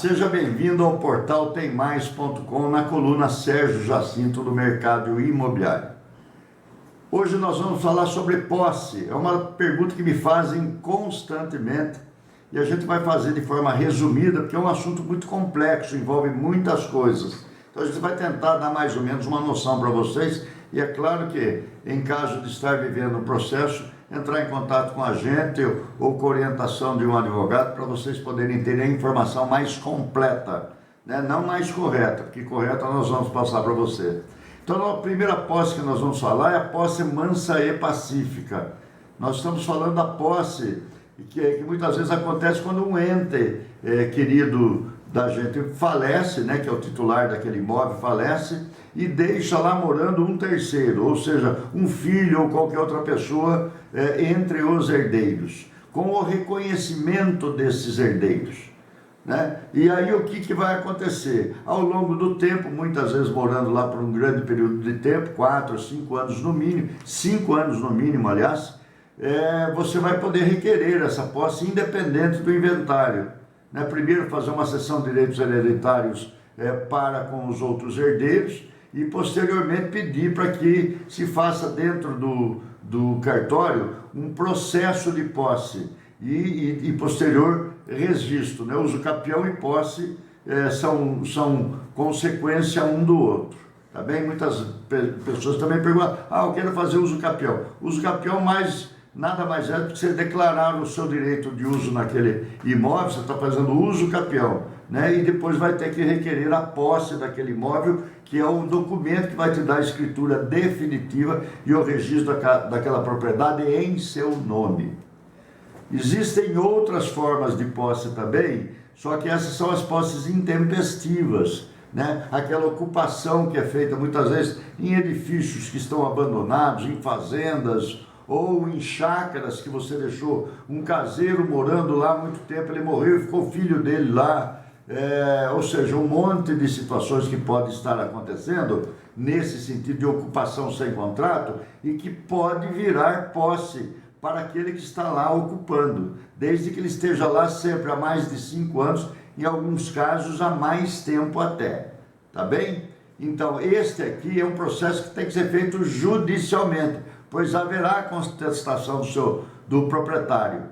seja bem-vindo ao portal TemMais.com na coluna Sérgio Jacinto do Mercado Imobiliário. Hoje nós vamos falar sobre posse. É uma pergunta que me fazem constantemente e a gente vai fazer de forma resumida, porque é um assunto muito complexo, envolve muitas coisas. Então a gente vai tentar dar mais ou menos uma noção para vocês e é claro que, em caso de estar vivendo um processo, entrar em contato com a gente ou com a orientação de um advogado para vocês poderem ter a informação mais completa, né? Não mais correta, porque correta nós vamos passar para você. Então a primeira posse que nós vamos falar é a posse mansa e pacífica. Nós estamos falando da posse que muitas vezes acontece quando um ente querido da gente falece, né, que é o titular daquele imóvel, falece e deixa lá morando um terceiro, ou seja, um filho ou qualquer outra pessoa entre os herdeiros, com o reconhecimento desses herdeiros, né? E aí o que vai acontecer? Ao longo do tempo, muitas vezes morando lá por um grande período de tempo, 4 ou 5 anos no mínimo, 5 anos no mínimo, aliás, você vai poder requerer essa posse independente do inventário, né? Primeiro fazer uma cessão de direitos hereditários para com os outros herdeiros e posteriormente pedir para que se faça dentro do cartório um processo de posse e posterior registro, né? Uso capião e posse são consequência um do outro, tá bem? Muitas pessoas também perguntam, eu quero fazer uso capião. Uso capião nada mais é do que você declarar o seu direito de uso naquele imóvel, você está fazendo uso capião, né? E depois vai ter que requerer a posse daquele imóvel, que é um documento que vai te dar a escritura definitiva e o registro daquela propriedade em seu nome. Existem outras formas de posse também, só que essas são as posses intempestivas, né? Aquela ocupação que é feita muitas vezes em edifícios que estão abandonados, em fazendas, ou em chácaras que você deixou um caseiro morando lá há muito tempo, ele morreu e ficou o filho dele lá, ou seja, um monte de situações que pode estar acontecendo nesse sentido de ocupação sem contrato e que pode virar posse para aquele que está lá ocupando, desde que ele esteja lá sempre há mais de 5 anos, em alguns casos há mais tempo até, tá bem? Então este aqui é um processo que tem que ser feito judicialmente, pois haverá a contestação do proprietário.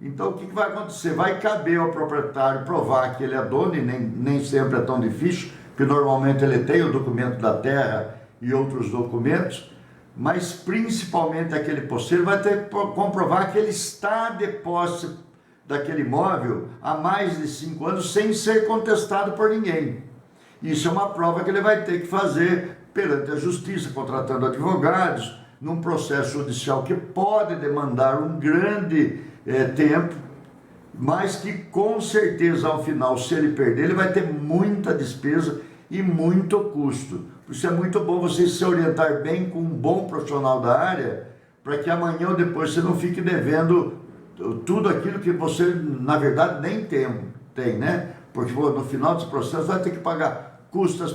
Então o que vai acontecer? Vai caber ao proprietário provar que ele é dono, e nem sempre é tão difícil, porque normalmente ele tem o documento da terra e outros documentos, mas principalmente aquele posseiro vai ter que comprovar que ele está de posse daquele imóvel há mais de 5 anos sem ser contestado por ninguém. Isso é uma prova que ele vai ter que fazer perante a justiça, contratando advogados, num processo judicial que pode demandar um grande tempo, mas que com certeza ao final, se ele perder, ele vai ter muita despesa e muito custo. Por isso é muito bom você se orientar bem com um bom profissional da área, para que amanhã ou depois você não fique devendo tudo aquilo que você, na verdade, nem tem, né? Porque no final desse processo vai ter que pagar custas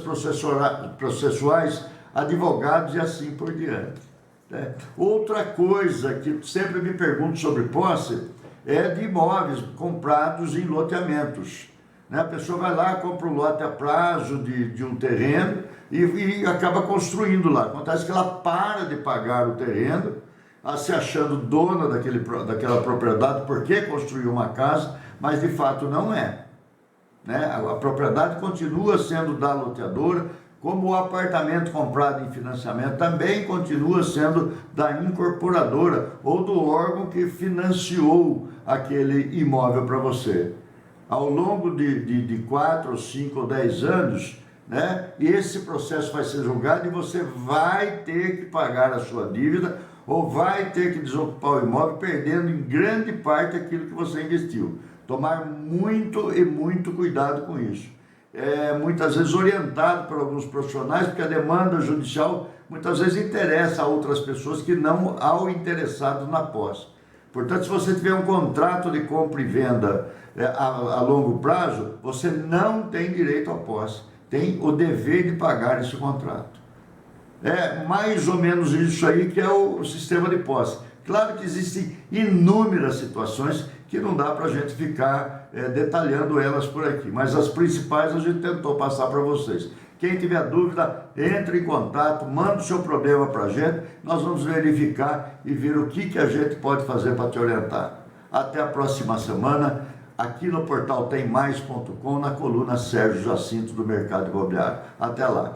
processuais, advogados e assim por diante. Outra coisa que sempre me pergunto sobre posse é de imóveis comprados em loteamentos, né? A pessoa vai lá, compra um lote a prazo de um terreno e acaba construindo lá. Acontece que ela para de pagar o terreno, se achando dona daquela propriedade porque construiu uma casa, mas de fato não é, né? A propriedade continua sendo da loteadora, como o apartamento comprado em financiamento também continua sendo da incorporadora ou do órgão que financiou aquele imóvel para você. Ao longo de 4, 5 ou 10 anos, né, esse processo vai ser julgado e você vai ter que pagar a sua dívida ou vai ter que desocupar o imóvel, perdendo em grande parte aquilo que você investiu. Tomar muito e muito cuidado com isso. Muitas vezes orientado por alguns profissionais, porque a demanda judicial muitas vezes interessa a outras pessoas que não ao interessado na posse. Portanto, se você tiver um contrato de compra e venda a longo prazo, você não tem direito à posse, tem o dever de pagar esse contrato. É mais ou menos isso aí que é o sistema de posse. Claro que existem inúmeras situações que não dá para a gente ficar detalhando elas por aqui, mas as principais a gente tentou passar para vocês. Quem tiver dúvida, entre em contato, manda o seu problema para a gente, nós vamos verificar e ver o que a gente pode fazer para te orientar. Até a próxima semana, aqui no portal TemMais.com, na coluna Sérgio Jacinto do Mercado Imobiliário. Até lá!